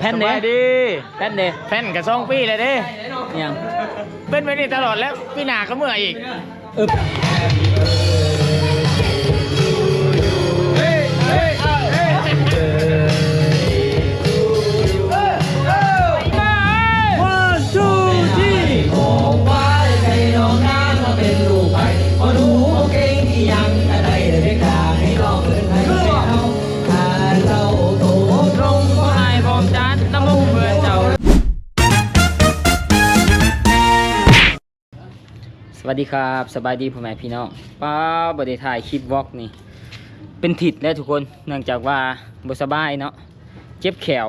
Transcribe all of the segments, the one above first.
ผ่นเด้ดิแผ่นเด้แผ่นกับ2 ปีเลยเด้ยังเป็นไปนี่ตลอดแล้วพี่หนาก็เมื่ออีกสวัสดีครับสบายดีพ่อแม่พี่น้องป้าบไดถ่ายคลิปวอล์กนี่เป็นถิดแล้วทุกคนเนื่องจากว่าบ่สบายเนาะเจ็บแขว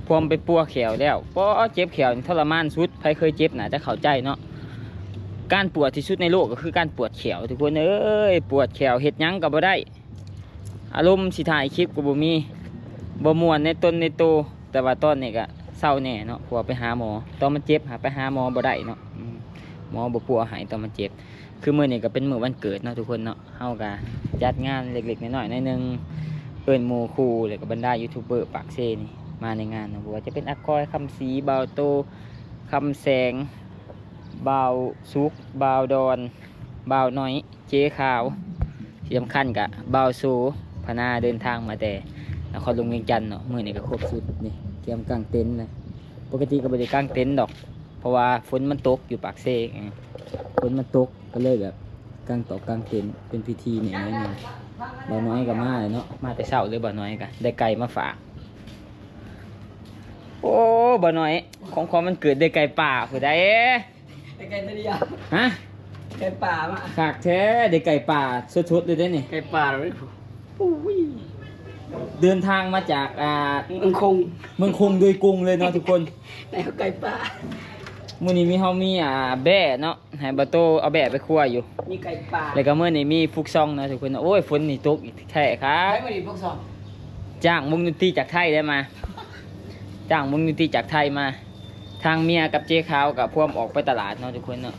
พวมไปปัวแขวแล้วเพราะเจ็บแขวทรมานสุดใครเคยเจ็บน่ะจะเข้าใจเนาะการปวดที่สุดในโลกก็คือการปวดแขวทุกคนเอ้ยปวดแขวเฮ็ดหยังก็บ่ได้อารมณ์สิถ่ายคลิปก็บ่มีบ่ม่วนในตนในโตแต่ว่าตอนนี้ก็เศร้าแน่เนาะเพราะว่าไปหาหมอตอนมันเจ็บหาไปหาหมอบ่ได้เนาะหมอบ่ปัวหายตอนมันเจ็บคือมื้อนี้ก็เป็นมื้อวันเกิดเนาะทุกคนเนาะเฮาก็จัดงานเล็กๆน้อยๆหน่อยนึงเอิ้นหมู่คู่แล้วก็บรรดายูทูบเบอร์ปากเซนี่มาในงานเนาะบ่ว่าจะเป็นอากอยคำศรีบ่าวโตคำแสงบ่าวสุกบ่าวดอนบ่าวน้อยเจ๊ขาวที่สำคัญก็บ่าวโซพนาเดินทางมาแต่นครหลวงเวียงจันทน์เนาะมื้อนี้ก็ครบสุดนี่เตรียมกางเต็นท์เลยปกติก็บ่ได้กางเต็นท์ดอกเพราะว่าฝนมันตกอยู่ปากเซฝนมันตกก็เลยแบบกางตอกกางเต็นท์เป็นพิธีเนี่ยนิดนึงบ่าวน้อยก็มาเลยเนาะมาแต่เช้าเลยบ่าวน้อยก็ได้ไก่มาฝากโอ้บ่าวน้อยของมันเกิดได้ไก่ป่าผู้ใดได้ไก่ตัวเดียวฮะไก่ป่ามาฝากแท้ได้ไก่ป่าสดๆเลยได้นี่ไก่ป่าเลยปุ้ยเดินทางมาจากเมืองคงโดยกรุงเลยเนาะทุกคนได้ไก่ป่ามื้อนี้มีแบ่เนาะให้บ่โตเอาแบ่ไปคั่วอยู่มีไก่ป่าแล้วก็มื้อนี้มีฟุกซองเนาะทุกคนโอ้ยฝนนี่ตกอีกแท้ครับใช้มื้อนี้พวกสองจ้างวงดนตรีจากไทยได้มาจ้างวงดนตรีจากไทยมาทางเมียกับเจ๊ขาวกับพวกออกไปตลาดเนาะทุกคนเนาะ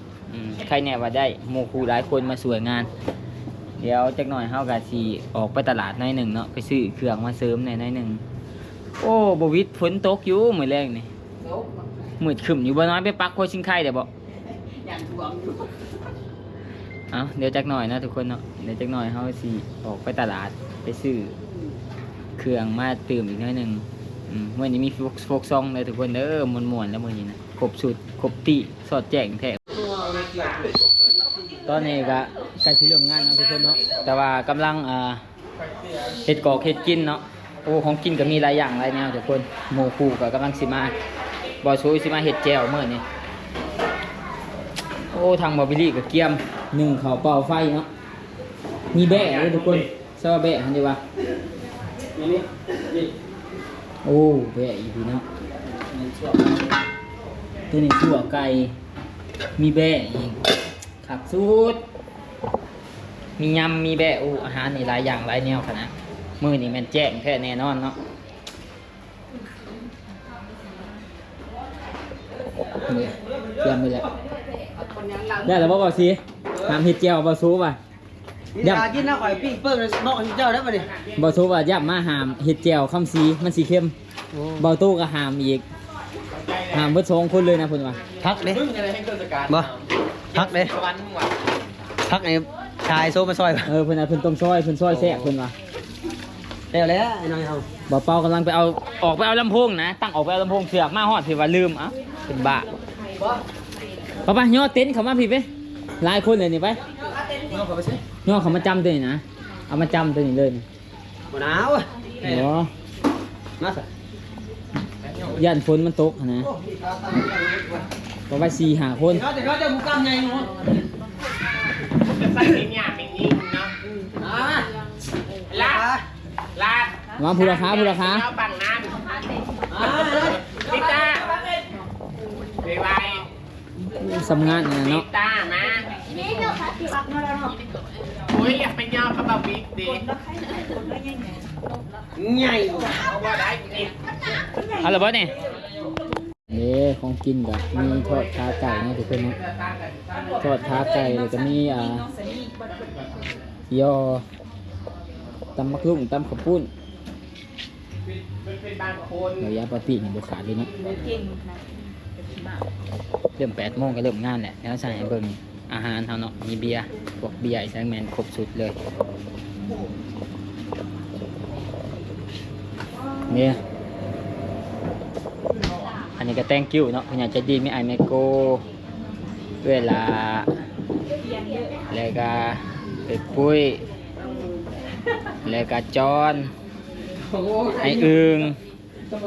ใครเนี่ยว่าได้หมู่คู่หลายคนมาสวยงานเดี๋ยวจักหน่อยเฮาก็สิออกไปตลาดหน่อยนึงเนาะไปซื้อเครื่องมาเสริมหน่อยนึงโอ้บ่วิดฝนตกอยู่มื้อแรงนี่มืดขึ้นอยู่บ่น้อยไปปักโคชิงไข่เดี๋ยวบอกอย่างทวงอยู่เอาเดี๋ยวจักหน่อยนะทุกคนเนาะเดี๋ยวจักหน่อยเขาสิออกไปตลาดไปซื้อเครื่องมาตื่มอีกน้อยหนึ่งเมื่อนี้มีโฟกซองเลยทุกคนเด้อมวนๆแล้วมื่อนี้นะครบสุดครบตีสอดแจ้งแท้ตอนนี้ก็ใกล้ที่เริ่มงานนะทุกคนเนาะแต่ว่ากำลังเฮ็ดกอกเฮ็ดกินเนาะโอ้ของกินก็มีหลายอย่างหลายแนวทุกคนหมูคู่ก็กำลังสิมาบอชูสิมาเห็ดแจวเมื่อนี่โอ้ทางบอบิลี่กับเกียมหนึ่งเขาเป่าไฟเนาะมีแบะเลยทุกคนใช่ว่าแบะเห็นดีวะโอ้แบะอีกทีเนาะตัวนี้ชั่วไก่มีแบะอีกขักสุดมียำมีแบะโอ้อาหารนี่หลายอย่างหลายแนวขนาดมือนี่มันแจ้งแท้แน่นอนเนาะเตรียมไปแล้วได้แล้วบ่สิน้ำเห็ดเจียวบ่ซูป่ะอยากกินน้ำข่อยปิ้งเปิ้งบอกเจ้าได้ป่ะนี่บ่ซูป่ะย่ำมาหามเห็ดเจียวคำสีมันสีเข้มบ่ตู้ก็หามอีกหามเบิด2 คนเลยนะเพิ่นว่าพักเด้บ่พักเด้พักไอ้ชายโซมาซอยเพิ่นน่ะเพิ่นต้องซอยเพิ่นซอยแซ่บเพิ่นว่าแล้วไอ้น้อยเฮาบ่เป่ากำลังไปเอาออกไปเอาลำโพงนะตั้งออกไปเอาลำโพงเสือกมาฮอดสิว่าลืมอ่ะเป็นบ้าป้าย่อเต็นท์เขามาผิดไปหลายคนเลยนี่ไปย่อเขามาจำตัวนี่นะเอามาจำตัวนี่เลยบ่หนาวโอ้มาสิยันฝนมันตกนะป้า4-5 คนเขาจะมุกำไงเนาะใส่หยาบอย่างนี้เนาะลาดมาผู้ราคาเอาบังน้ำพิต้าไวสำงานเนี่ยเนาะตามาโอ้ยอยากไปย่อกับบิ๊กดิใหญ่ว่าได้กินอะไรบ้างเนี่ยของกินแบบมีทอดขาไก่นะทุกคนนะทอดขาไก่แล้วก็มียอตำมะกรูดตำข้าวปุ้น เป็นบางคน ระยะปกตินี่บ่ขาดเลยเนาะ เก่งนะ เริ่ม8 โมงก็เริ่มงานแหละแล้วใส่ให้เบิ่งอาหารเฮาเนาะมีเบียร์พวกเบียร์ไอ้แซงแมนครบสุดเลยเนี่ยอันนี้ก็ thank you เนาะคุณอยากจะดีมีไอแมโกเวลาแล้วก็ไปปุ้ยแล้วก็จอนไออึง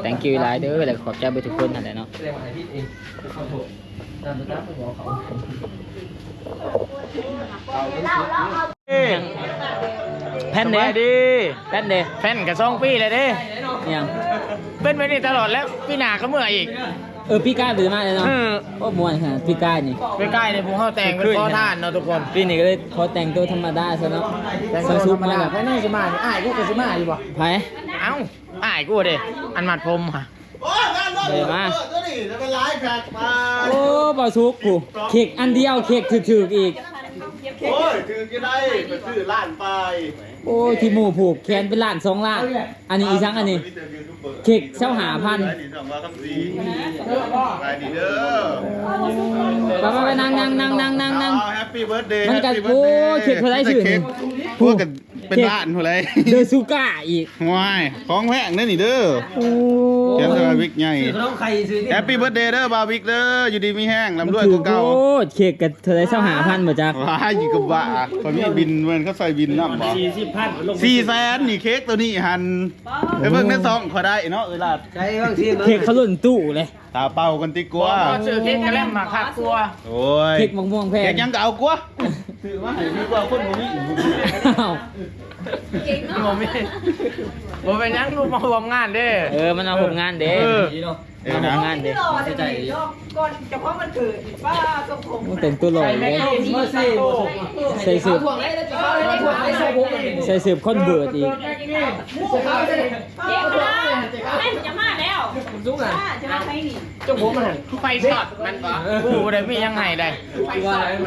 thank you หลายเด้อแล้วก็ขอบใจไปทุกคนนั่นแหละเนาะแผ่นเด้ แผ่นเด้ แฟนกับ2 ปีเลยเด้ ยัง เป็นไปนี่ตลอดแล้วพี่หนาก็เมื่ออีก พี่ก้าตื่นมาเลยเนาะโอ้มวนค่ะพี่ก้านี่ ใกล้ๆในภูเขาแต่งเป็นข้อท่านเนาะทุกคน พี่นี่ก็เลยพอแต่งตัวธรรมดาซะเนาะ แต่ง ใส่ ตัว ชุ ธ ด รรม มา ดา แบบ แค่นี้สิมานี่อ้ายกูก็สิมาอยู่บ่ ไผ เอ้าอ้ายกูเด้อันมัดผมค่ะ เดี๋ยวมา ตัวนี้จะเป็นไลฟ์แพ็กมา โอ้บ่สุกกูเค้กอันเดียวเค้กถึกๆอีก โอ้ยถือกี่ได้ไปซื้อร้านไป โอ้ยที่หมู่ผูกแขนเป็นล้าน2 ล้านอันนี้อีสังอันนี้เค้กเช้าหาพัน ไปดีสั่งว่าคำสีไปดีเด้อ ไปนั่ง แฮปปี้เบิร์ดเดย์ มันก็โอ้เค้กเท่าไหร่ชื่อนี่ พวกกันเป็นบ้านเท่าไหร่ เดอซูก้าอีก ว้ายของแพงเด้อนี่เด้อ โอ้ เขียนสบาวิกใหญ่แฮปปี้เบิร์ดเดย์เด้อบาวิกเด้ออยู่ดีมีแห้งลำด้วยกูเก่า โอ้เค้กกันเท่าไหร่เช้าหาพันบ่จ๊ะ ว้ายอยู่กับบ้าเขามีบินเว้นเขาใส่บินน้ำบ่400,000นี่เค้กตัวนี้หันไปเบิ่งในซองเขาได้เนาะเออล่ะ เค้กเขาหล่นตู้เลย ตาเป่ากันติกว่า พอซื้อเค้กกระเล่มมาคักตัว โอ้ย เค้กมะม่วงแพง เค้กยังก็เอากว่าถือว่าให้ดีกว่าคนบ่มี อ้าว ผมมีผมเป็นยังรูปมาร่วมงานเด้ มันเอาผมงานเด้ เออ เอาผมงานเด้ ก่อนจะพ่อมันเกิดป้าทรงผม มันแต่งตัวหล่อ ใส่ เล แม็ก ย ซ์มาสิ ใส่สืบ ห่วงเลยแล้วจะพ่อเลยห่วงเลยทรงผม ใส่สืบคอนเบิร์ดอีก เก่งมากแม่จะมาแล้วจุ๊กอ่ะจะมาใครนี่ เจ้าผมมันไฟช็อตมันก็กูได้มียังไงได้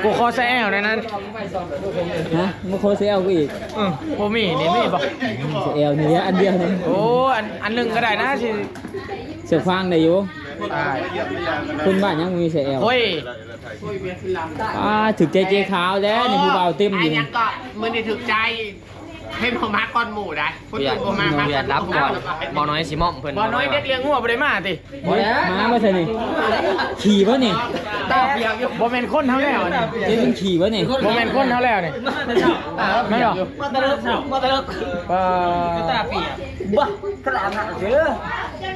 กูขอแซวในนั้น ฮะมาโคเซลกูอีก ผมมีนี่มีบอก เซลนี่อันเดียวนี่ โอ้อันหนึ่งก็ได้นะสิ เสือฟางได้อยู่ ได้ คุณบ้านยังมีเซล เฮ้ย ถึกเจขาวแล้วนี่ผู้เบาเต็มอ ไอ้ ยู่ ยังก็มือนี่ถึกใจให้ผมมาก่อนหมู่ได้คนอื่นผมมารับก่อนบอน้อยสิมอมเพิ่นบอน้อยเด็กเลี้ยงงัวบ่ได้มาติ มาบ่ใช่นี่ขี่วะนี่ ตาเปียกอยู่บ่แม่นคนเท่าแล้วนี่ เจ๊เป็นขี่วะนี่ บ่แม่นคนเท่าแล้วนี่ไม่หรอ มาตะลึกมาตะลึก ตาเปียก บ้าขนาดนั้นเด้อ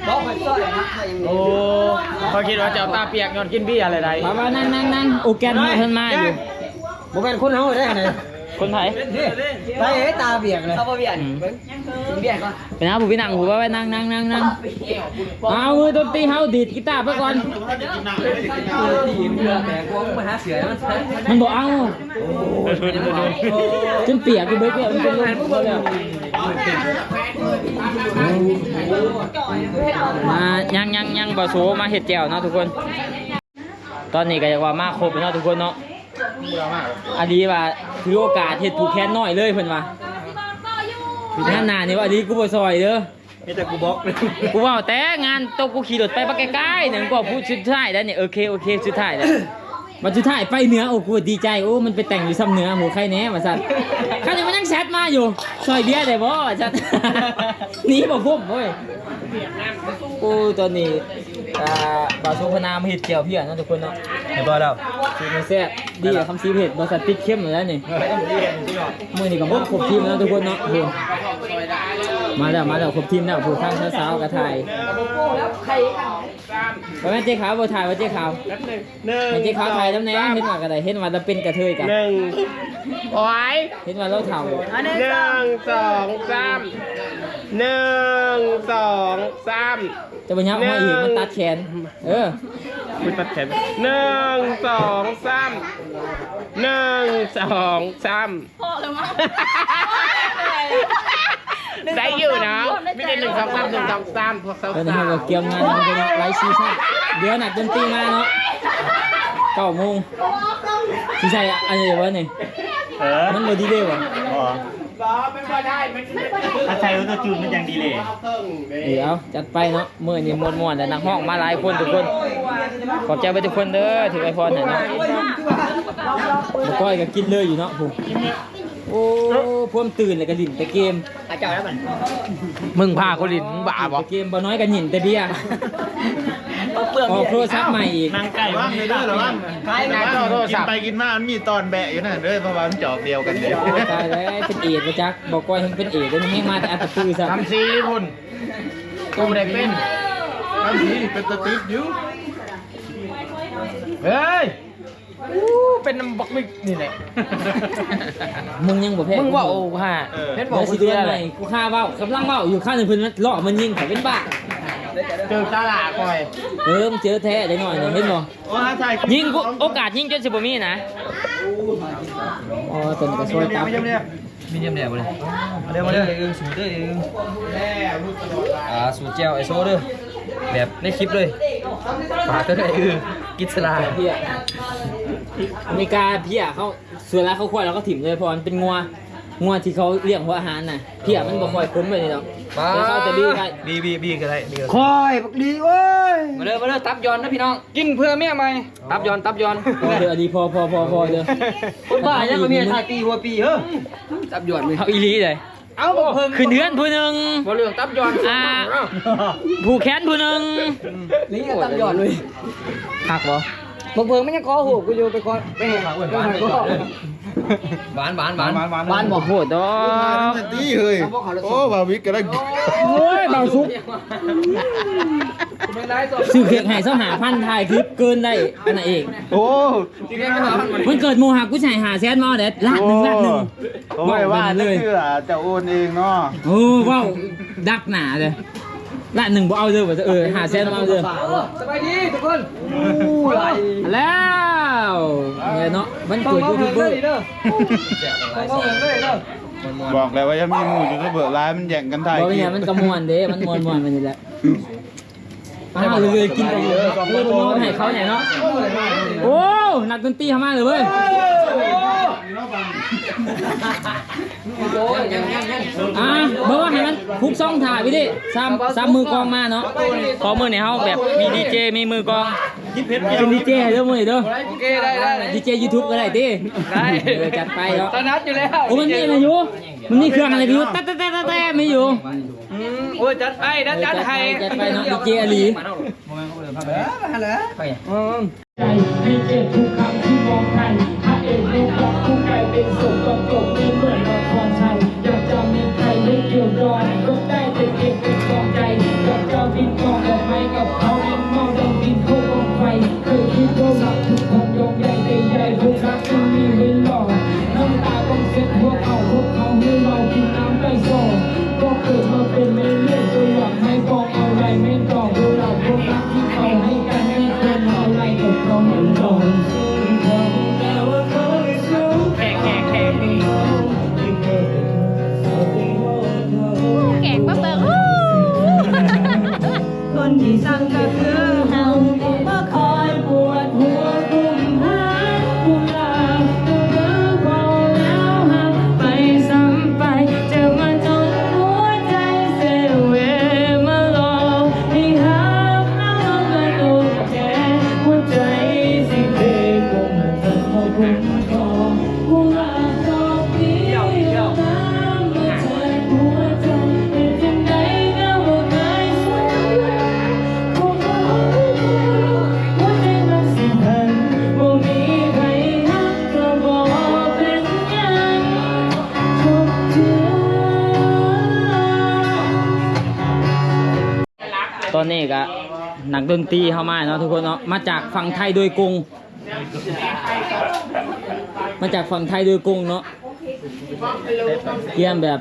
บอกไปซอยนะใคร โอ้เขาคิดว่าจะเอาตาเปียกย้อนกินเบียร์อะไรใด มานั่งโอแกนมาเพิ่นมาอยู่ บ่เป็นคนเฮาได้ไง คนไทย ไปเอ้ตาเบียกเลยเขาบ่เบียกเบียกก่อน ไปนะผู้พี่นั่งผู้ว่าไปนั่งเอามือดนตรีเฮาดีดกีตาร์ไปก่อน หินเรือแต่พวกมาหาเสือมันบอกเอาจนเปียกกูเบิดเปียกมันเป็นลมแล้วมายังบ่โซมาเฮ็ดแจ่วเนาะทุกคน ตอนนี้ก็อยากว่ามาครบแล้วเนาะทุกคนเนาะอันนี้ว่าถือโอกาสเฮ็ดผูกแขนน้อยเลยเพิ่นว่าหน้านี่ว่าอันนี้กูบ่ซอยเด้อ มีแต่กูบล็อกเลย กูว่าแต่งานโตกูขี่รถไปปะใกล้ๆหนึ่งก็พูดชุดท้ายแล้วเนี่ยโอเคชุดท้ายแล้วมาชุดท้ายไปเหนือโอ้กูดีใจโอ้มันไปแต่งอยู่ซ้ำเหนือหมูใครแน่มาสั่นข้าจะมานั่งแชทมาอยู่ซอยเบียร์ได้บ่สั่นหนีบ่พุ่มเว้ยกูตอนนี้บาสุพนามาเฮ็ดเจียวเพี่อนเนาะทุกคนเนาะ เห็นบ่แล้ว สีมันแซ่บดีอะคำซีเผ็ดบริษัทติดเข้มอยู่แล้วนี่มื้อนี้ก็บ่ครบทีมแล้วทุกคนเนาะพูนมาแล้วครบทีมแล้วผู้ทางสาวๆก็ถ่าย แล้วใคร ว่าแม่เจ๊ขาวบ่ถ่ายว่าเจ๊ขาว หนึ่ง แม่เจ๊ขาวถ่ายน้ำแหน่เห็นว่าก็ได้เห็นว่าเราเป็นกระเทยกัน หนึ่งโอ้ย เห็นว่าเราเฒ่า 1 2 3 1 2 3 จะบ่ยับมาอีกมันตัดแขนคุณตัดแขน1 2 3 1 2 3 พ่อเลยมั้ง ได้อยู่นะไม่ได้1 2 3 1 2 3พวกสาว ตอนนี้เราก็เกี่ยมงานมันเป็นไลฟ์ซีซั่นเดี๋ยวนักดนตรีมาเนาะ9 โมงสิใส่อันนี้วะนี่มันบ่ดีเลยว่ะ บอเป็นบ่ได้มันไม่ได้ ถ้าใช้ออโต้จูนมันยังดีเลย เดี๋ยวจัดไปเนาะมื้อนี้ม่วนๆแต่นักห้องมาหลายคนทุกคนขอบใจไปทุกคนเด้อถือไอพรให้เนาะบ่ก้อยก็กินเลยอยู่เนาะผมโอ้พวมตื่นแล้วก็ลิ้นแต่เกม อาจารย์แล้วมัน มึงพาคนลิ้นมึงบ้าบ่เกมบ่น้อยก็หยินแต่เบียร์ออกโทรศัพท์ใหม่อีก นางไก่ว่างเลยเด้อหรอว่างกินไปกินมามันมีตอนแบะอยู่นั่นเด้อเพราะว่ามันจอกเดียวกันเลย ตายแล้วเป็นเอดมาจักบอกก้อยให้เป็นเอดแล้วให้มาแต่อัตปือซะ ทำซีพุ่นกูได้เป็น ทำทีเป็นตะติ๊บอยู่ เฮ้ยเป็นน้ำบักมิกนี่แหละ มึงยังบ่แพ้ มึงว่าโอ้ฮะ เดี๋ยวสิเดือนใหม่กูฆ่าเว้ากำลังเว้าอยู่ข้างหนึงเพิ่นมันล่อมันยิงเขาเป็นบ้า เจอตลาดคอย มึงเจอแท้ได้หน่อยนึงเห็นบ่ โอ้ฮะใช่ ยิงกูโอกาสยิงจนสิบ่มีนะอ๋อตัวนี้ก็ช่วยตาม มีเดียมแดงเลยมาเร็วมาเร็วเองสูตรเด้อเองสูตรเจียวไอโซเด้อแบบในคลิปเลยฝากเด้อกิสลา เพี้ยอเมริกาเพี้ยเขาส่วนแล้วเขาควายแล้วก็ถิ่มเลยเพราะมันเป็นงัวที่เขาเลี้ยงหัวอาหารน่ะเพี้ยมันบ่ค่อยคุ้มเลยนี่ดอกแล้วเขาจะดีได้ บีก็ได้บีก็ คอยบักดีโอ้ย มาเร็วตับยอนนะพี่น้องกินเพื่อเมียใหม่ตับยอน พอเดี๋ยวอันนี้พอเดี๋ยว คนบ้าเนี่ยก็เมียทายปีหัวปีเฮ้ยตับยอนเลย เอาอีหลีเลย เอาบอกเพิ่ม ขึ้นเฮือนผู้หนึง บ่เรื่องตับยอน ผู้แค้นผู้หนึง นี่ก็ตับยอนเลย หักบ่ บอกเพิ่มไม่ยังคอหูกูอยู่ไปคอไปหาหวานบ่โหดดอก ตีเฮ้ยโอ้บาวิกก็ได้ โอ้ยเบาซุก ไม่ได้ตัว ซื้อเค้กให้เซาหาพันถ่ายคลิปเกินได้อันนั้นเอง โอ้ ที่แรกก็หามัน มันเกิดโมหักกูใส่หาแสนมาเด็ดล้านหนึ่ง โอ้ยว่าจะเชื่อจะโอนเองเนาะ โอ้ว้าวดักหนาเลยล้านหนึ่งบ่เอาเลยว่าจะหาแสนมาเอาเลย สบายดีทุกคนไหล แล้วเนี่ยเนาะมันเกิดยูทูบเบอร์ บอกแล้วว่าจะมีหมู่ยูทูบเบอร์ไลน์มันแย่งกันถ่าย บอกว่าเนี่ยมันกระมวลเด้มันมวนมันนี่แหละอ้าวเลยกินไปเลยมันให้เขาเนี่ยเนาะโอ้นักดนตรีทำมาเลยเว้ยบอกว่าให้มันคุกซ่องถ่ายไปดิซ้ำมือกองมาเนาะพอมือเนี่ยเขาแบบมีดีเจมีมือกองเป็นดีเจเด้อมือเด้อ โอเคได้ ดีเจยูทูบก็ได้ดิจัดไปเนาะ ตอนนัดอยู่แล้ว โอ้มันมีอะไรอยู่มันมีเครื่องอะไรอยู่แต่ไม่อยู่ โอ้ยจัดไปจัดให้ จัดไปเนาะดีเจอลี ให้เจ็บทุกคำที่มองใครถ้าเอกรู้จักคู่ใครเป็นศพต้องจบไม่เหมือนละครไทยอยากจะมีใครไม่เกี่ยวดอยก็ได้แต่เก็บเป็นกองใจอยากจะบินกองดอกไม้กับเขาเองมองดังบินเข้ากองไฟเคยคิดว่ารักทุกคนยงใหญ่แต่ใหญ่พวกรักจะมีไว้หลอกน้ำตาต้องเซ็ตพวกเขาให้เรากินน้ำไปส่งก็เกิดมาเป็นไม่เลือดจะอยากให้กองอะไรไม่ตอบดูเราพวกรักที่เขาให้กันไม่ควรอะไรกับเขาเหมือนกัน แขกมาเบิ่งคนที่สั่งก็คือเฮามาคอยปวดหัวกุมหาผู้ลาตัวเดิมพอแล้วหักไปซ้ำไปเจะมาจนหัวใจเสียเวมาหลอกให้หักแล้วกระดูกแก่หัวใจสิเทกลมจนพอคุ้มครองผู้ลาดอกนี้น้ำมาแทนหัวใจเป็นจังไดเงาเคยสวยคงบ่รู้หัวใจมันสิพันบ่มีใครฮักก็บ่เป็นหยังจบเทื่อ ตอนนี้ก็นักดนตรีเข้ามาเนาะทุกคนเนาะมาจากฝั่งไทยโดยกงมาจากฝั่งไทยโดยกงเนาะเยี่ยมแบบ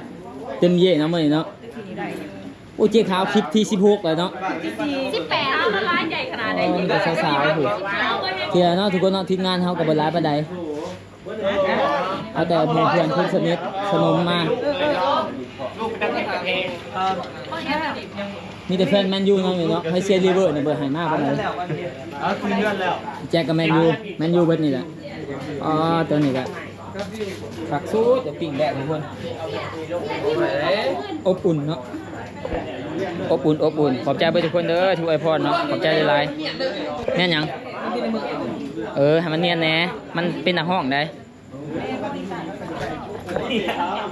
เต็มเย่เนาะมื้อนี้เนาะโอ้เจ๊ขาวคลิปที่16แล้วเนาะ 18มันร้านใหญ่ขนาดไหน แต่สาวๆผู้เที่ยเนาะทุกคนเนาะทีมงานเฮาก็บ่หลายปานใดเอาแต่หมู่เพื่อนเพิ่นสนิทสนมมา ลูกดังเพลง มีแต่แฟนแมนยูเนาะนี่เนาะให้เชียร์ลิเวอร์เนี่ยเบิดให้มากปานใด เอาคืนเดือนแล้ว แจ็คกับแมนยูเบิดนี่แหละอ๋อตัวนี้ก็ ผักซูดเดี๋ยวปิ้งแดดทุกคนอบอุ่นเนาะอบอุ่นขอบใจไปทุกคนเด้อทุกไอพอดเนาะขอบใจหลายๆเนี่ยยังให้มันเนียนแน่มันเป็นหน้าห้องได้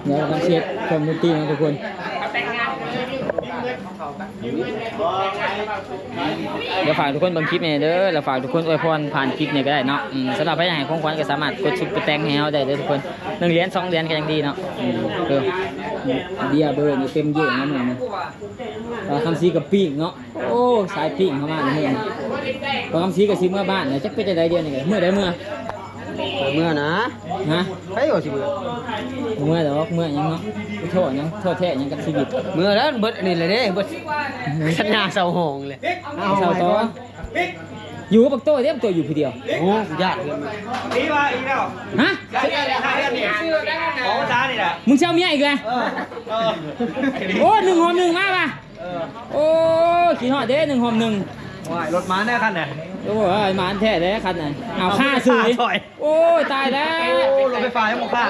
เดี๋ยวเราเช็ดความนุ่มตีนะทุกคนเดี๋ยวฝากทุกคนเบิ่งคลิปเนี่ยเด้อแล้วฝากทุกคนอวยพรผ่านคลิปเนี่ยก็ได้เนาะสำหรับใครอยากให้ของขวัญก็สามารถกดซุปเปอร์แตงให้เราได้เด้อทุกคน1 เหรียญ 2 เหรียญก็ยังดีเนาะเบียร์เบอร์นี่เต็มเยอะนะเหมือนคำซีกับปิ้งเนาะโอ้สายปิ้งเข้ามาเลยมึงพอคำซีกับซีเมื่อบ้านเนี่ยจะเป็นจะได้เดียวนี่กันเมื่อใดเมื่อนะฮะใครอยู่สิเมื่อแต่ว่าเมื่อยังเนาะโทษยังโทษแท้ยังกับชีวิตเมื่อแล้วเบิดนี่เลยเด้เบิดสัญญาเสาหงเลยเสาต่ออยู่กับบักโต้เรียบตัวอยู่ผู้เดียวโอ้ยากเลยนี่ว่าอีกแล้วฮะของจ้านี่แหละมึงเช่าเมียอีกแล้วโอ้1 หอม 1มาป่ะโอ้ขี้หอดเด้1 หอม 1รถม้าแน่คันเนี่ยโอ้ยม้าแท้แท้คันไหนเอาฆ่าสื่อโอ้ยตายแล้วรถไฟฟ้ายังหมดฆ่า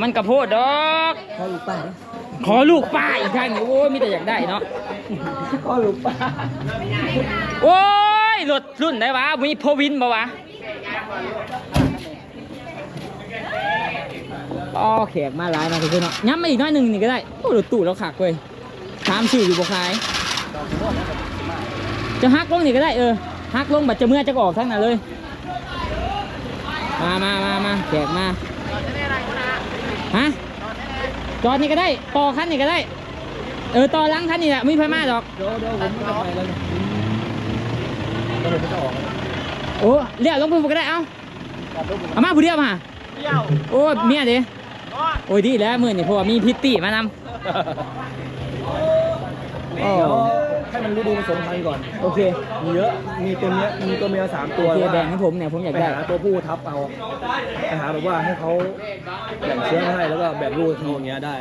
มันกระโพดดอกขอลูกป้าอีกครั้งโอ้ยมีแต่อยากได้เนาะขอลูกป้าโอ้ยรถรุ่นไหนวะมีโพวินป่าวะอ๋อแขกมาหลายนะทุกคนเนาะย้ำมาอีกน้อยหนึ่งนี่ก็ได้โอ้รถตู้เราขักเว้ยถามชื่ออยู่บ่ขายจะฮักลงนี่ก็ได้ฮักลงบัดจะเมื่อจะออกทั้งนั้นเลยมาแขกมาฮะจอดนี่ก็ได้ต่อคันนี่ก็ได้ต่อหลังคันนี่แหละไม่ไฟมาหรอกเดี๋ยวผมจะไปแล้วโอ้เรียกลงพุ่งก็ได้เอามาผู้เดียวมาโอ้เมียดิโอ้ยดีแล้วมือนี่เพราะว่ามีพิตตี้มานำให้มันดูผสมพันธุ์ก่อนโอเคมีเยอะมีตัวเนี้ยมีตัวเมีย3 ตัวแบ่งให้ผมเนี่ยผมอยากได้ตัวผู้ทับเอาไปหาแบบว่าให้เขาแบ่งเชื้อให้แล้วก็แบ่งลูกเขาอย่างเงี้ยได้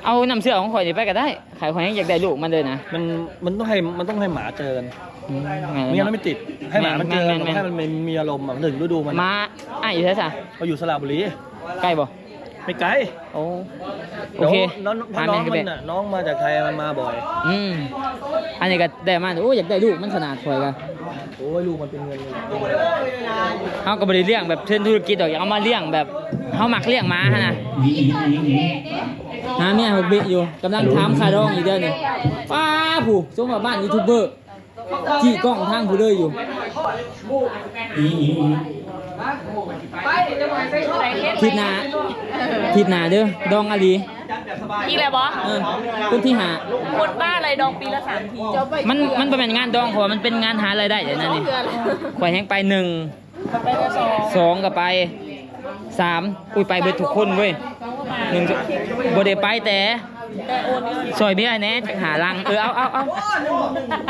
เอาน้ำเชื่อของข่อยนี่ไปก็ได้ขายข่อยยังอยากได้ลูกมันเลยนะมันต้องให้หมาเจอกันเมียมันไม่ติดให้หมามันเจอให้มันมีอารมณ์ถึงฤดูมันมาอยู่ที่ไหนเราอยู่สระบุรีใกล้บ่ไม่ไกลโอเคน้องมาจากไทยมันมาบ่อยอันนี้ก็ได้มาโอ้อยากได้ลูกมันขนาดข่อยกันโอ้ยลูกมันเป็นเงินเขาก็บริเลี้ยงแบบเชิญธุรกิจดอกอยากเอามาเลี้ยงแบบเขาหมักเลี้ยงม้าฮะนะเมียผมเบะอยู่กำลังถามคาดองอีกเดือนนึงป้าผู้ส่งมาบ้านยูทูบเบอร์ที่กล้องทางผู้เลยอยู่ทิดนาเด้อดองอาลีอีกแล้วบอคนที่หาคนบ้าอะไรดองปีละ3 ทีมันเป็นงานดองเพราะมันเป็นงานหารายได้อย่างนั้นนี่ข่อยแห้งไป1 2ก็ไป3อุ้ยไปเบิดทุกคนเว้ย1บ่ได้ไปแต่ซอยเบี้ยแน่หาลังเอา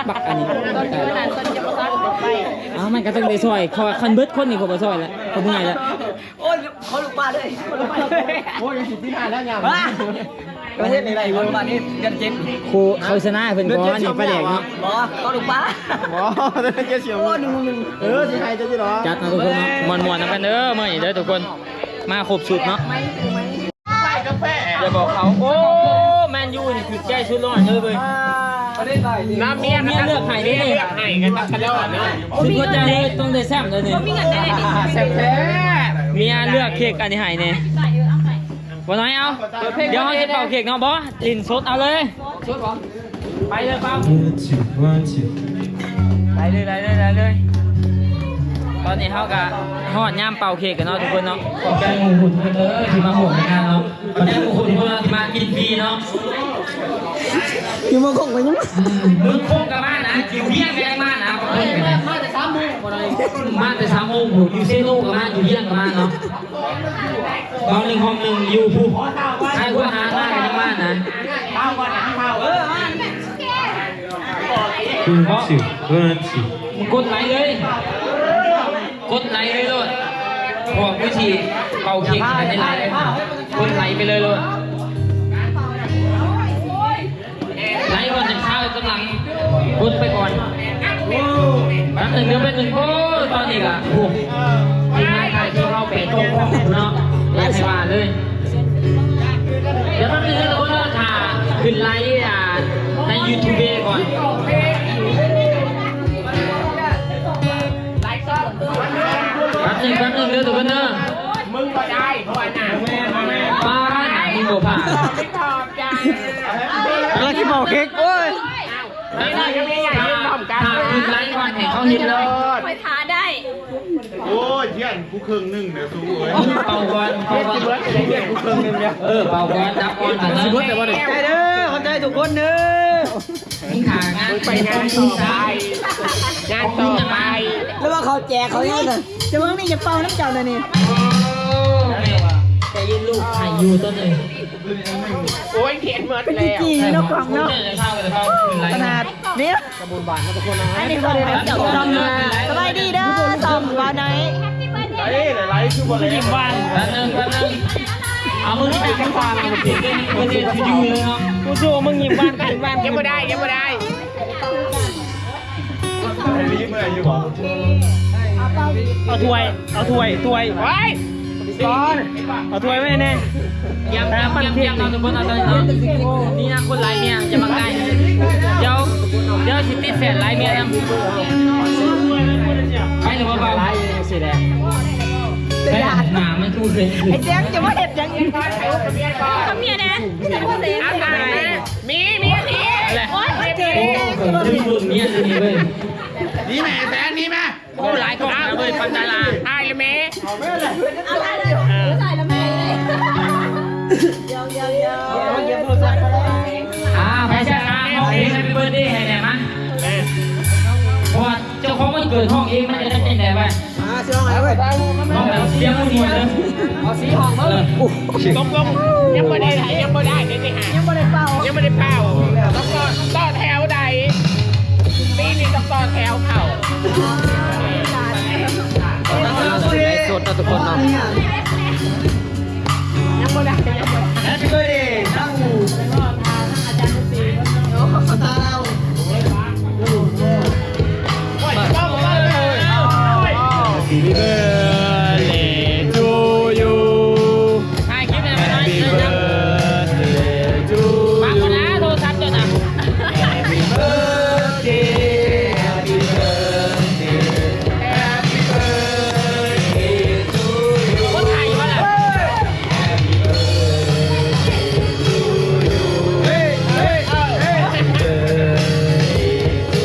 บักอันนี้มันก็ต้องได้ซอยคันเบิดคนนี่เขาบ่ซอยแล้วเขาบ่ใหญ่แล้วโอ้ยเขาลูกป้าด้วยโอ้ยสิบปีหน้าแล้วยามประเทศไหนคนบ้านนี้กันเจ็บครูเขาชนะเพิ่นก่อนนี่ประเด็กเนาะบ่เขาลูกป้าบ่ได้เกี่ยวเสียงสิให้จะสิหรอจัดนะทุกคนเนาะม่วนๆนำกันเด้อมื้อนี้เด้อทุกคนมาครบสุดเนาะกาแฟอย่าบอกเขาโอ้แมนยูนี่คือแก้ชุดร้อนเลยน้ำเมียเลือกไข่ได้เลยไข่กันตลอดเนาะชุดก็จะเลยต้องได้แซ่บเลยเนี่ยแซ่บแท้เมียเลือกเค้กอันนี้ให้เนี่ยบ่น้อยเอาเดี๋ยวเขาจะเป่าเค้กเนาะบอสลินสดเอาเลยไปเลยเป่าไปเลยตอนนี้เขากะฮอดย่ามเป่าเค้กกันเนาะทุกคนเนาะขอบใจหมู่ทุกคนเลยที่มาห่วงงานเนาะขอบใจหมู่ทุกคนที่มากินฟรีเนาะอยู่มาคงไปยังมึงคงกับบ้านนะอยู่เยี่ยงกันบ้านนะมาแต่3 โมงมาแต่3 โมงอยู่เซโน่กับบ้านอยู่เยี่ยงกับบ้านเนาะบาง1 ห้อง 1อยู่ผู้ให้ผู้หาบ้านกันบ้านนะข้าวก่อนข้าวมึงกดไลค์เลยโลดบอกวิธีเป่าเค้กในไลน์เลยกดไลค์ไปเลยโลดไลค์ก่อนจะเข้ากำลังกดไปก่อนแป๊บนึงเดี๋ยวโอ้ตอนนี้ล่ะโอ้ยง่ายๆที่เราเป็นโต๊ะ เนาะไล่สว่าเลยเดี๋ยวแป๊บนึงนะทุกคนค่ะขึ้นไลฟ์ใน YouTube ก่อนแป๊บนึงเด้อทุกคนเด้อ มึงก็ได้เพราะว่าหนาแม่ ป้าหนามึงบ่ผ่าน ไม่ชอบใจ แล้วที่บอกเค้กโอ้ย ไม่ได้ก็ไม่ใหญ่ยืนพร้อมกัน ขึ้นไลฟ์ก่อนให้เขาเห็นเลย ไปท้าได้ โอ้ยเที่ยนกูครึ่งหนึงเดี๋ยวสู้เอ้ย เป่าก่อนเป่าก่อนเป่าก่อนจับก่อนแต่ละแต่ว่า ใจเด้อคนใจทุกคนเด้อ ทิ้งขางาน ไปงานต่อไปงานต่อไป แล้วว่าเขาแจกเขาเนี่ยนะจะเมื่อนี่จะเป่าน้ำเจ้าเลยนี่ แต่ยืนลูกไข่อยู่ต้นเลย โอ้ยเขียนหมดแล้ว จริงเนาะกล่อง เนาะ เนาะ จะเข้ากันเข้าขึ้นไล ข ฟ์ นาดเนี้ย อันนี้ของแถมเจ้า ซอมมาสบายดีเด้อซอมบ่าวไหน ไลฟ์คือบริยิ้มบ้าน แป๊บนึงเอามือที่เป็นความมันติดได้มันติดอยู่เลยเนาะ กูสู้มึงยิ้มบ้านยิ้มบ้านยังไม่ได้ยังไม่ได้ ไอ้ลีเมื่อยอยู่บ่ เอาถ้วย ไว้ เอาถ้วยไว้แน่ ยังเราทุกคนเอาเลยเนาะนี่นะคนไลฟ์เนี่ยจะมาใกล้เดี๋ยวชิติแสนไลฟ์เนี่ยนะไปหรือว่าเบาเสียแดงไปหนามันคือเคย ไอ้แจ๊คจะว่าเห็ดยังยัง ทำเมียนะฉันว่าเสีย เอาตายมีที อะไร โอ๊ยไม่เจ๊ ผมถึงรุ่นเนี่ยนี่เว้ย นี่แม่แสนนี่แม่ โอ้หลายกองนะเว้ยปันดารา ตายเลยเม เอาได้เลยใส่แล้วแม่เลย ไปใช่ห้องเองให้เบิร์ดดี้ให้แน่มั้ยเพราะว่าเจ้าของมันเกิดห้องเองมันจะได้เป็นไงบ้าง มาซื้อห้องไหนเว้ย ห้องแบบเสียงมันมวยเลย เอาสีห้องมั้ง ตกลงยังไม่ได้ยังไม่ได้เดี๋ยวจะหา ยังไม่ได้เป่า ยังไม่ได้เป่าต้องต่อแถวใดปีนี้ต้องต่อแถวเข่า สดทุกคนเนาะ ยังไม่ได้ Happy birthday ทั้ง ต้องมาเลย Happy birthday to you ถ่ายคลิปอะไรมาหน่อย Happy นะ birthday to ฟังก่อนนะโทรศัพท์จดนะ Happy birthday Happy birthday Happy birthday to you คนไทยมาแล้ว Happy birthday to you Hey hey hey Happy birthday to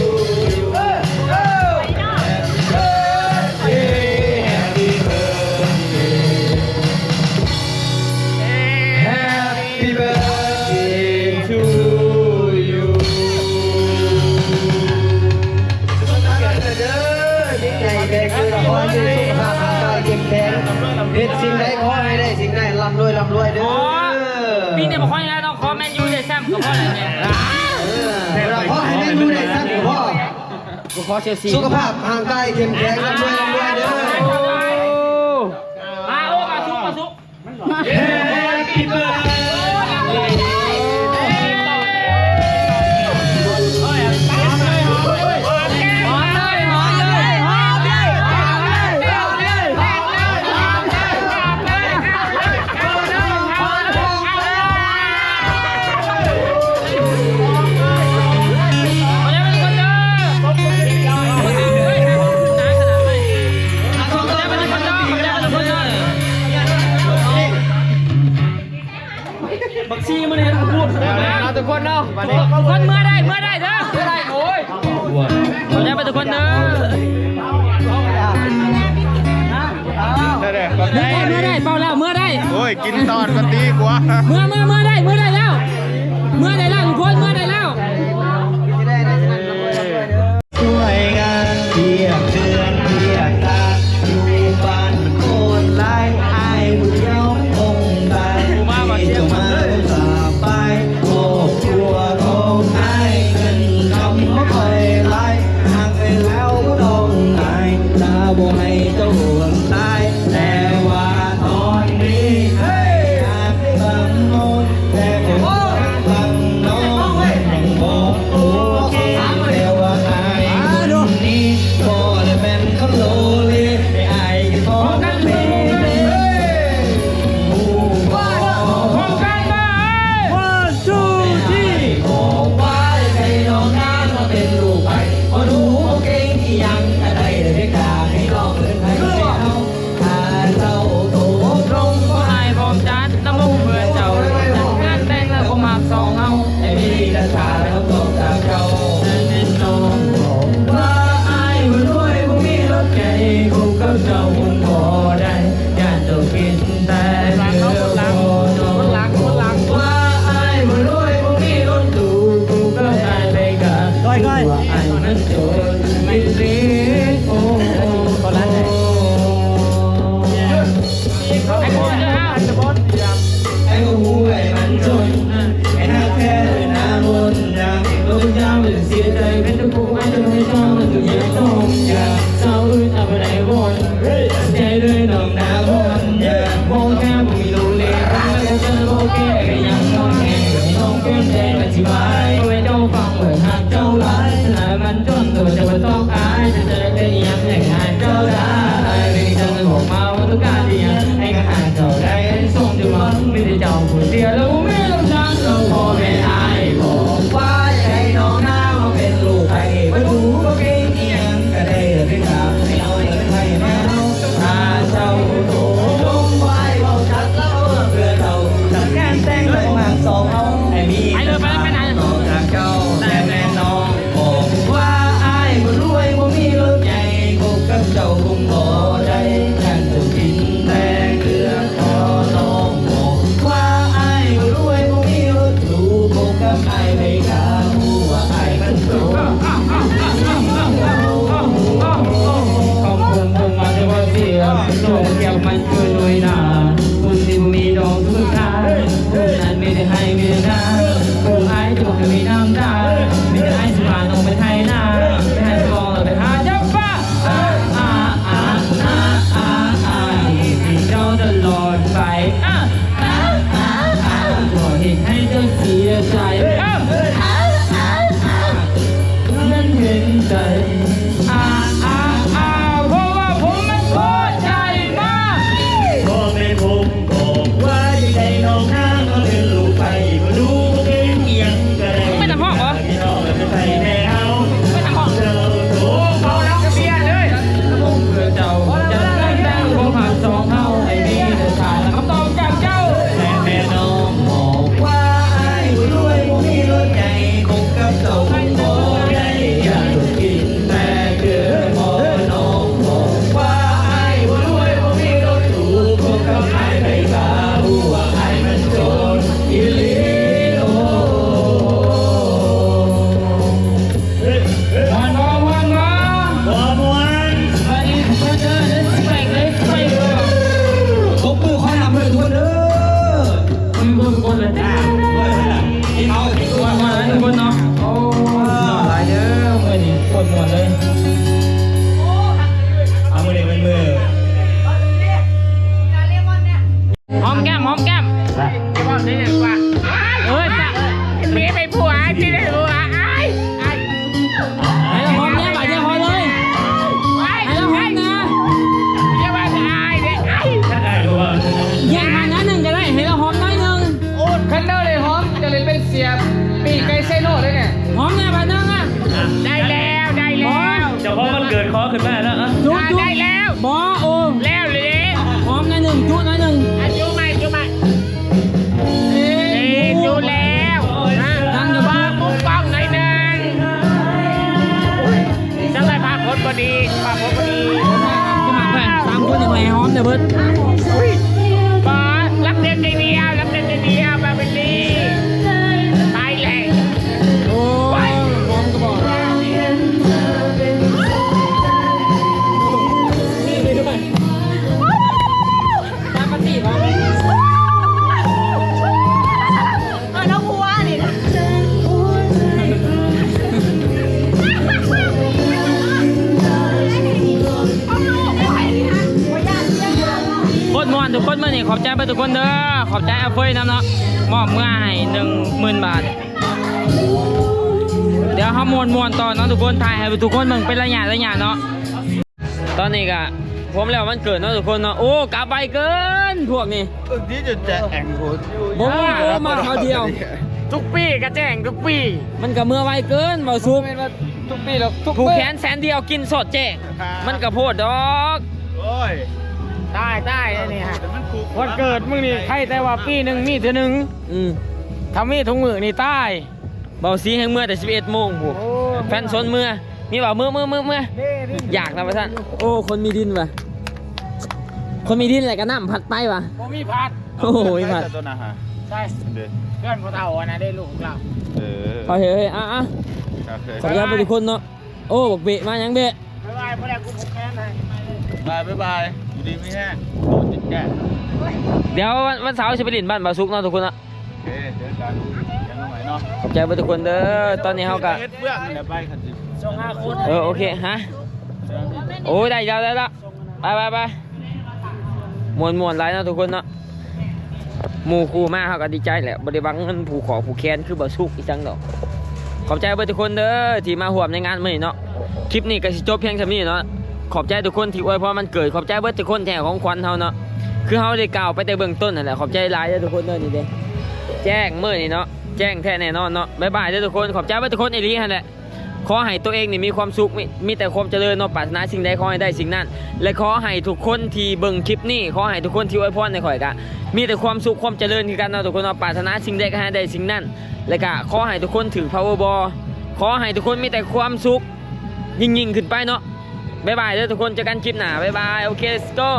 you Oh Happy birthday Happy birthday Happy birthday to you ใจแดงคือขอให้สุขภาพร่างกายเข้มแข็งเฮ็ดสิ่งใดขอให้ได้สิ่งใดร่ำรวยเด้อ ปีนี้บอกว่าอย่างไรต้องขอแมนยูได้แซมกับพ่ออะไรเนี่ย ขอให้แม่นดูได้สักพ่อ กูขอเชลซี สุขภาพร่างกายเข้มแข็งร่ำรวยเด้อ มาโอ้มาซุกมาซุก Happy birthday บักซี่มันเห็นพูดเอาทุกคนเนาะ คนเมื่อได้เด้อเมื่อได้โอ้ยขอแจ้งไปทุกคนเด้อ ได้ๆก็ได้ เมื่อได้เปล่าแล้วเมื่อได้ โอ้ยกินตอนกันตีกว่า เมื่อได้แล้วเมื่อได้แล้วทุกคนเมื่อได้แล้ว สวยงามเพียงเดือนเพียงตาอยู่บ้านโคนไร้อายบุญยกองค์ใดที่จะมาสาบายครอบครัวของอายเงินคำไม่ค่อยไหลห่างไปแล้วต้องไหนตาบ่ให้เจ้าห่วงตายแต่ว่าตอนนี้อยากให้บังโน้นแต่ก็บังโน้น มันโจรไม่เสียโอ้ตอนนั้นไอ้คนจะห้าจะบดไอ้หูไอ้มันจนไอ้หน้าแค่หน้ามนต์ดังเราจะยาวเลยเสียใจเป็นตะปูไอ้จะไม่ชอบมันจะยังต้องอยากเศร้าอึดอับอะไรบ่นใจเลยน้องหน้ามนต์อยากมองแค่ไม่มีรู้เลยไม่จะโอเคก็ยังต้องแข่งต้องเกินใจอธิบายไม่ต้องฟังเหมือนหากเจ้าร้ายขนาดมันจนตัวจะไม่ต้องอายจะเจอได้ยังไงหากเจ้าได้ไม่จะบอกมาว่าต้องการดีให้กระหายเจ้าได้ส่งจะมาไม่ได้เจ้าคนเดียวแล้วไม่ต้องฉันเราพอไม่ได้บอกว่าใจน้องหน้ามาเป็นลูกใครไม่รู้ว่าเป็นเอียงก็ได้เป็นข่าวไม่เอาเป็นใครแม่เราถ้าเจ้าโตลงไว้บอกชัดแล้วเพื่อเราทำงานแต่งเลยมาสองเอาไอ้มีน้องจากเจ้าแต่แม่น้องบอกว่าไอ้บ่รวยบ่มีรถใหญ่คบกับเจ้าคงบ่ได้แค่จะกินแต่เกลือพอน้องบอกว่าไอ้บ่รวยบ่มีรถหรูคบกับไอ้ไม่กล้าหัวไอ้มันโตขอบคุณเพิ่งมาจะว่าเสียโลกแก้วมันคือรวยนาคุณที่มีดอกทุกทางคุณนั้นไม่ได้ให้ไม่ได้นะคุณไอ้จะบอกให้มีน้ำตาไม่ได้ไอ้สุภาต้องไปไทยนาไม่ให้สมองเราไปหาเจ้าป้าที่เจ้าตลอดไปก่อเหตุให้เจ้าเสียใจนั้นเห็นใจเพราะว่าผมมันพอใจมากพอแม่ผมบอกว่าจะให้น้องนางก็เดินลูกไปก็ดูเป็นเอียงก็ได้ไม่ทำห้องเหรอไม่ทำห้องไม่ใส่แม่เอาไม่ทำห้องเจ้าโถเขารักกระเบียนเลยผมเพื่อเจ้าจะได้แต่งผมผ่านสองเฮาไอ้นี่จะขาดคำตอบจากเจ้าแม่น้องบอกว่าไอ้รวยผมมีรถใหญ่คงกับเจ้าไม่พอได้อยากกินแต่เกิดพอน้องบอกว่าไอ้รวยผมมีรถหรูคงกับไอ้ไม่กล้าหัวไอ้มันโจรอีลีโอวันมองวันมองวันวันนี้เจอเลยสเปกเลยสเปกตบมือขอหน้าเพื่อนทุกคนเด้อมือทุกคนเลยเอาตัวมาเลยทุกคนเนาะโอ้หน่อหลายเด้อมือนี่ปวดหมดเลยเอามือนี่เป็นมือหอมแก้มหอมแก้มจะบอกได้ยังกว่าจะมีไปผัวที่ได้ผัวไอ้หอมแก้มอาจจะพอเลยไอ้เราหอมนะจะว่าจะอายเด็กไอ้ยังทางนั้นหนึ่งก็ได้ให้เราหอมน้อยหนึ่งคันเดอร์เลยหอมจะเลยเป็นเสียบปีกไก่เซโน่เลยเนี่ยหอมแน่บ้านนึงอ่ะได้แล้วได้แล้วเดี๋ยวพอมันเกิดคอขึ้นมาแล้วจุ๊ได้แล้วบอโอ้แล้วเลยหอมน้อยหนึ่งจุ๊น้อยหนึ่งจุ๊ไหมจุ๊ไหมจุ๊แล้วนั่งอยู่บ้านมุ้งป้องหน่อยหนึ่งจังไรพาพดพอดีพาพดพอดีจะมาแค่3 คนอย่างไรหอมเดี๋ยวเบิร์ดบอสรับเด็กใจเดียวรับเด็กใจเดียวมาเป็นดีไปเลยโอ้ยหอมก็บอกนี่ไปด้วยตามปฏิบัติน้องหัวนี่นะโคตรม่วนทุกคนมาเนี่ยขอบใจไปทุกคนเด้อขอบใจอาเฟยน้ำเนาะมอบเมื่อให้10,000 บาทเดี๋ยวเขามวนต่อเนาะทุกคนถ่ายให้ทุกคนมึงเป็นระยะเนาะตอนนี้ก็ผมแล้วมันเกิดเนาะทุกคนเนาะโอ้กลับไปเกินพวกนี้ที่จะแจกแองโคตร ผมมาคราวเดียวทุกปีก็แจ้งทุกปีมันก็เมื่อไวเกินเบาซุปทุกปีแล้วผูกแขนแสนเดียวกินสดแจ้งมันก็โพดดอกโอ้ยได้อันนี้ฮะวันเกิดมึงนี่ใครแต่ว่าปีหนึ่งมีเท่านึงทำมีถุงมือนี่ใต้เบาซีให้เมื่อแต่11 โมงบุแฟนชนเมื่อมีบ่าเมื่ออยากนะพระท่านโอ้คนมีดินว่ะคนมีดินอะไรกันน้ำผัดไปว่ะมีผัดโอ้โหมีผัดตัวนะฮะใช่เพื่อนพอเท่านะได้ลูกเราเฮ้ยขอบใจไปทุกคนเนาะ โอ้บอกเบะมายังเบะ บ๊ายบายพ่อแดงกูผูกแขนให้ บายอยู่ดีไม่แห้งโดนจิตแก่ เดี๋ยววันเสาร์จะไปเล่นบ้านบ่าวสุกเนาะทุกคนเนาะ โอเคเจอกันยังใหม่เนาะ ขอบใจเพื่อนทุกคนเด้อตอนนี้เขาก็ เฮ็ดเพื่อนนี่แหละไปขันจิ 5 คน โอเคฮะโอ้ยได้แล้วไปมวนไลน์เนาะทุกคนเนาะหมู่คู่มากเขาก็ดีใจแหละบริบังเงินผูกขอผูกแขนคือบ่าวสุกอีกจังดอกขอบใจเพื่อนทุกคนเด้อที่มาร่วมในงานมื้อนี้เนาะคลิปนี้ก็สิจบเพียงเท่านี้เนาะขอบใจทุกคนที่อวยพรมันเกิดขอบใจเพื่อนทุกคนแทนของขวัญเฮาเนาะคือเฮาได้กล่าวไปแต่เบื้องต้นนั่นแหละขอบใจหลายเด้อทุกคนเด้อนี่เด้แจ้งมื้อนี้เนาะแจ้งแท้แน่นอนเนาะบ๊ายบายเด้อทุกคนขอบใจเพื่อนทุกคนอีหลีหั่นแหละขอให้ตัวเองนี่มีความสุขมีแต่ความเจริญเนาะปรารถนาสิ่งใดขอให้ได้สิ่งนั้นและขอให้ทุกคนที่เบิ่งคลิปนี้ขอให้ทุกคนที่อวยพรในข่อยกะมีแต่ความสุขความเจริญคือกันเนาะทุกคนเนาะปรารถนาสิ่งใดก็ให้ได้สิ่งนั้นและก็ขอให้ทุกคนถือ power ball ขอให้ทุกคนมีแต่ความสุขยิ่งขึ้นไปเนาะบ๊ายบายเด้อทุกคนเจอกันคลิปหน้าบ๊ายบายโอเค let's go